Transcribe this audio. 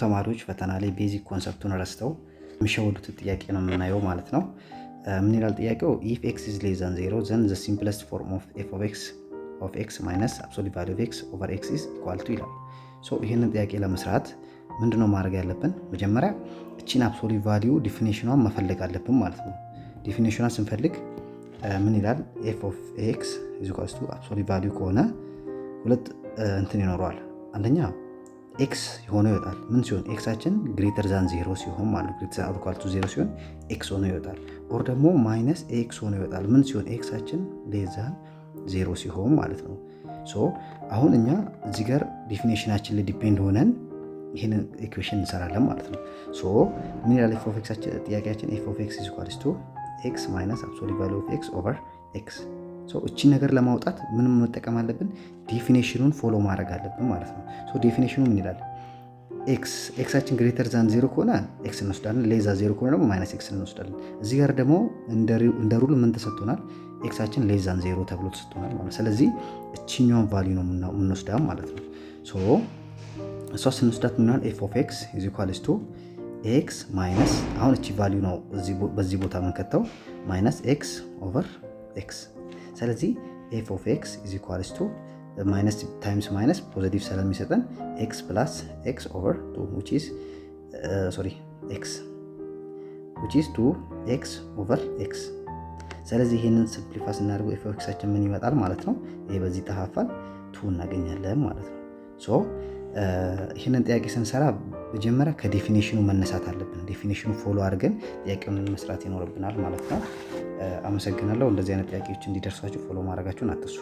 ተማሪዎች ፈተና ላይ ቤዚክ ኮንሰፕቱን ረስተው የሚሸወዱት ጥያቄ ነው የምናየው ማለት ነው። ምን ይላል ጥያቄው? if x is less than 0 then the simplest form of f of x minus absolute value of x over x is equal to ይላል። ይህንን ጥያቄ ለመስራት ምንድነው ማድረግ ያለብን? መጀመሪያ እቺን አብሶሉት ቫልዩ ዲፊኒሽኗን መፈለግ አለብን ማለት ነው። ዲፊኒሽኗን ስንፈልግ ምን ይላል? f of x is equal to absolute value ከሆነ ሁለት እንትን ይኖረዋል። አንደኛ x ሆኖ ይወጣል። ምን ሲሆን xአችን ግሬተር ዛን 0 ሲሆን ማለት ግሬተር ዛን ኢኳል ቱ 0 ሲሆን x ሆኖ ይወጣል። ኦር ደግሞ ማይነስ x ሆኖ ይወጣል። ምን ሲሆን xአችን ሌስ ዛን 0 ሲሆን ማለት ነው። አሁን እኛ እዚህ ጋር ዲፊኒሽናችን ላይ ዲፔንድ ሆነን ይሄንን ኢኩዌሽን እንሰራለን ማለት ነው። ምን ይላል? f of x ጥያቄያችን f of x is equal to x minus absolute value of x over x። እቺ ነገር ለማውጣት ምን መጠቀም አለብን? ዲፊኒሽኑን ፎሎ ማድረግ አለብን ማለት ነው። ዲፊኒሽኑ ምን ይላል? xአችን ግሬተር ዛን 0 ከሆነ x እንወስዳለን፣ ሌስ ዛን 0 ከሆነ ደግሞ ማይነስ x እንወስዳለን። እዚህ ጋር ደግሞ እንደ ሩል ምን ተሰጥቶናል? xአችን ሌስ ዛን 0 ተብሎ ተሰጥቶናል ማለት። ስለዚህ እቺኛውን ቫልዩ ነው የምንወስዳው ማለት ነው። እሷ ስንወስዳት ምን ይሆናል? f of x is equal to x ማይነስ አሁን እቺ ቫልዩ ነው በዚህ ቦታ የምንከተው ማይነስ x over x። ስለዚህ f of x is equal to minus times minus positive ስለሚሰጠን x plus x over 2 which is x which is 2x over x። ስለዚህ ይሄንን ሲምፕሊፋይ ስናደርገው f of x አችን ምን ይመጣል ማለት ነው? ይሄ በዚህ ተሐፋል 2 እናገኛለን ማለት ነው። ይሄንን ጥያቄ ስንሰራ መጀመሪያ ከዲፊኒሽኑ መነሳት አለብን። ዲፊኒሽኑ ፎሎ አድርገን ጥያቄውን መስራት ይኖርብናል ማለት ነው። አመሰግናለሁ። እንደዚህ አይነት ጥያቄዎች እንዲደርሳችሁ ፎሎ ማድረጋችሁን አትርሱ።